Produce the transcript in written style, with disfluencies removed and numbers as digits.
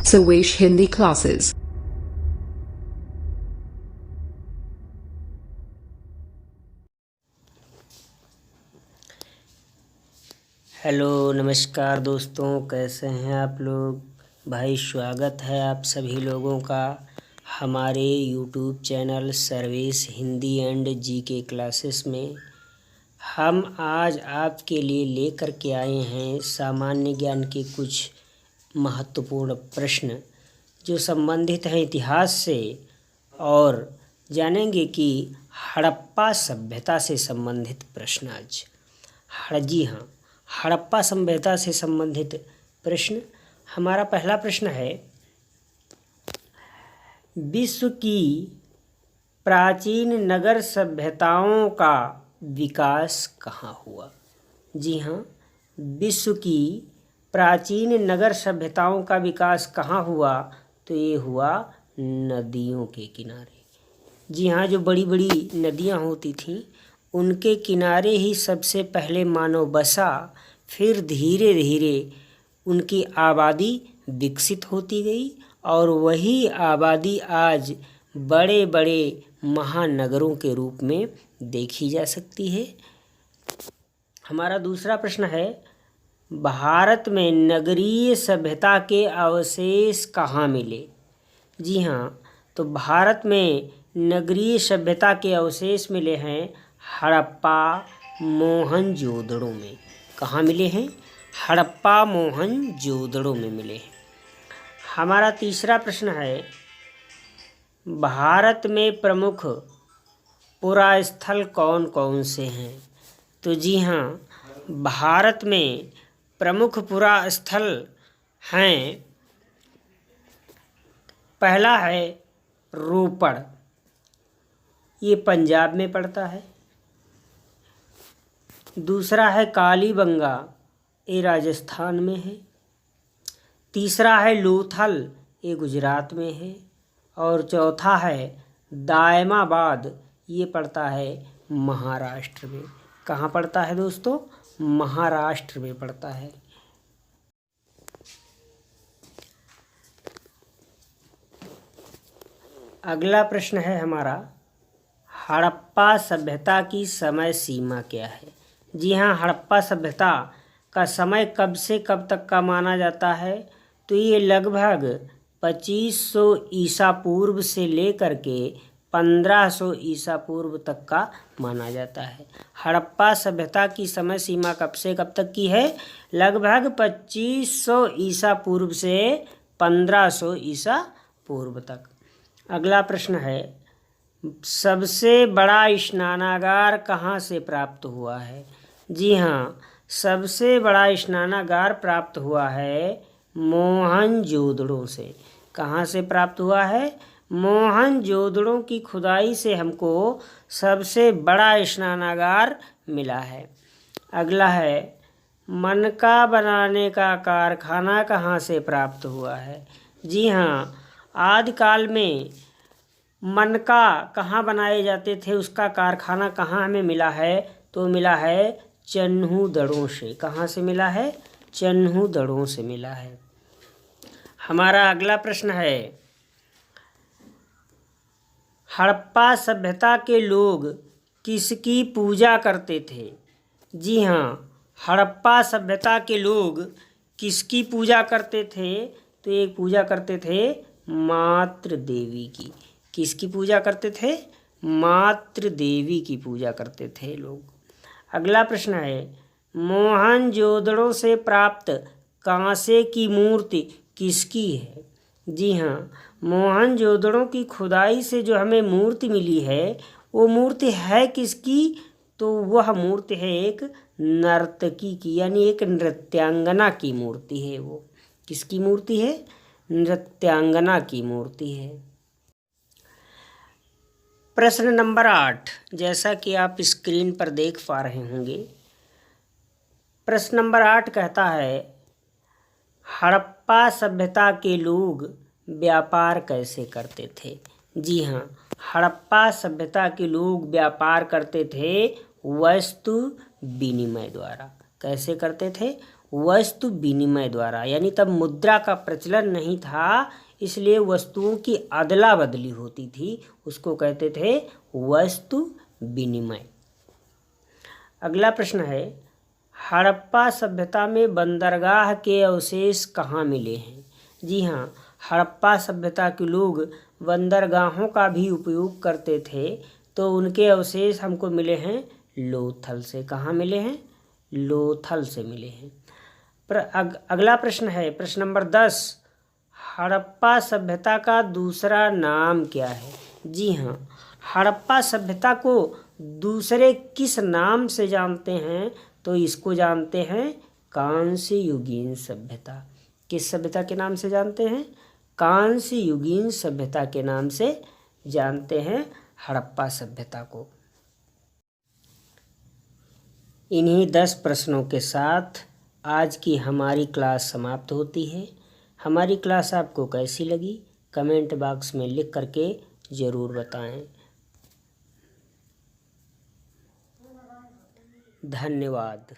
Sawesh Hindi classes. Hello नमस्कार दोस्तों, कैसे हैं आप लोग। भाई स्वागत है आप सभी लोगों का हमारे YouTube channel Sarvesh Hindi and GK classes में। हम आज आपके लिए लेकर के आए हैं सामान्य ज्ञान के कुछ महत्वपूर्ण प्रश्न जो संबंधित हैं इतिहास से, और जानेंगे कि हड़प्पा सभ्यता से संबंधित प्रश्न आज। जी हाँ, हड़प्पा सभ्यता से संबंधित प्रश्न। हमारा पहला प्रश्न है, विश्व की प्राचीन नगर सभ्यताओं का विकास कहाँ हुआ। जी हाँ, विश्व की प्राचीन नगर सभ्यताओं का विकास कहाँ हुआ, तो ये हुआ नदियों के किनारे। जी हाँ, जो बड़ी बड़ी नदियाँ होती थीं उनके किनारे ही सबसे पहले मानव बसा, फिर धीरे धीरे उनकी आबादी विकसित होती गई और वही आबादी आज बड़े बड़े महानगरों के रूप में देखी जा सकती है। हमारा दूसरा प्रश्न है, भारत में नगरीय सभ्यता के अवशेष कहाँ मिले। जी हाँ, तो भारत में नगरीय सभ्यता के अवशेष मिले हैं हड़प्पा मोहनजोदड़ो में। कहाँ मिले हैं? हड़प्पा मोहनजोदड़ो में मिले हैं। हमारा तीसरा प्रश्न है, भारत में प्रमुख पुरास्थल कौन कौन से हैं। तो जी हाँ, भारत में प्रमुख पुरास्थल हैं, पहला है रोपड़, ये पंजाब में पड़ता है। दूसरा है कालीबंगा, ये राजस्थान में है। तीसरा है लोथल, ये गुजरात में है। और चौथा है दायमाबाद, ये पड़ता है महाराष्ट्र में। कहाँ पड़ता है दोस्तों? महाराष्ट्र में पड़ता है। अगला प्रश्न है हमारा, हड़प्पा सभ्यता की समय सीमा क्या है। जी हाँ, हड़प्पा सभ्यता का समय कब से कब तक का माना जाता है, तो ये लगभग 2500 ईसा पूर्व से लेकर के 1500 ईसा पूर्व तक का माना जाता है। हड़प्पा सभ्यता की समय सीमा कब से कब तक की है? लगभग 2500 ईसा पूर्व से 1500 ईसा पूर्व तक। अगला प्रश्न है, सबसे बड़ा स्नानागार कहाँ से प्राप्त हुआ है। जी हाँ, सबसे बड़ा स्नानागार प्राप्त हुआ है मोहनजोदड़ो से। कहाँ से प्राप्त हुआ है? मोहनजोदड़ो की खुदाई से हमको सबसे बड़ा स्नानागार मिला है। अगला है, मनका बनाने का कारखाना कहाँ से प्राप्त हुआ है। जी हाँ, आदिकाल में मनका कहाँ बनाए जाते थे, उसका कारखाना कहाँ हमें मिला है, तो मिला है चन्हूदड़ों से। कहाँ से मिला है? चन्हूदड़ों से मिला है। हमारा अगला प्रश्न है, हड़प्पा सभ्यता के लोग किसकी पूजा करते थे। जी हाँ, हड़प्पा सभ्यता के लोग किसकी पूजा करते थे, तो एक पूजा करते थे मातृ देवी की। किसकी पूजा करते थे? मातृ देवी की पूजा करते थे लोग। अगला प्रश्न है, मोहनजोदड़ो से प्राप्त कांसे की मूर्ति किसकी है। जी हाँ, मोहनजोदड़ो की खुदाई से जो हमें मूर्ति मिली है वो मूर्ति है किसकी, तो वह मूर्ति है एक नर्तकी की, यानी एक नृत्यांगना की मूर्ति है। वो किसकी मूर्ति है? नृत्यांगना की मूर्ति है। प्रश्न नंबर 8, जैसा कि आप स्क्रीन पर देख पा रहे होंगे, प्रश्न नंबर 8 कहता है, हड़प्पा सभ्यता के लोग व्यापार कैसे करते थे। जी हाँ, हड़प्पा सभ्यता के लोग व्यापार करते थे वस्तु विनिमय द्वारा। कैसे करते थे? वस्तु विनिमय द्वारा, यानी तब मुद्रा का प्रचलन नहीं था, इसलिए वस्तुओं की अदला बदली होती थी, उसको कहते थे वस्तु विनिमय। अगला प्रश्न है, हड़प्पा सभ्यता में बंदरगाह के अवशेष कहाँ मिले हैं? जी हाँ, हड़प्पा सभ्यता के लोग बंदरगाहों का भी उपयोग करते थे, तो उनके अवशेष हमको मिले हैं लोथल से। कहाँ मिले हैं? लोथल से मिले हैं। अगला प्रश्न है प्रश्न नंबर 10, हड़प्पा सभ्यता का दूसरा नाम क्या है? जी हाँ, हड़प्पा सभ्यता को दूसरे किस नाम से जानते हैं? तो इसको जानते हैं कांस्य युगीन सभ्यता। किस सभ्यता के नाम से जानते हैं? कांस्य युगीन सभ्यता के नाम से जानते हैं हड़प्पा सभ्यता को। इन्हीं 10 प्रश्नों के साथ आज की हमारी क्लास समाप्त होती है। हमारी क्लास आपको कैसी लगी कमेंट बॉक्स में लिख करके ज़रूर बताएं। धन्यवाद।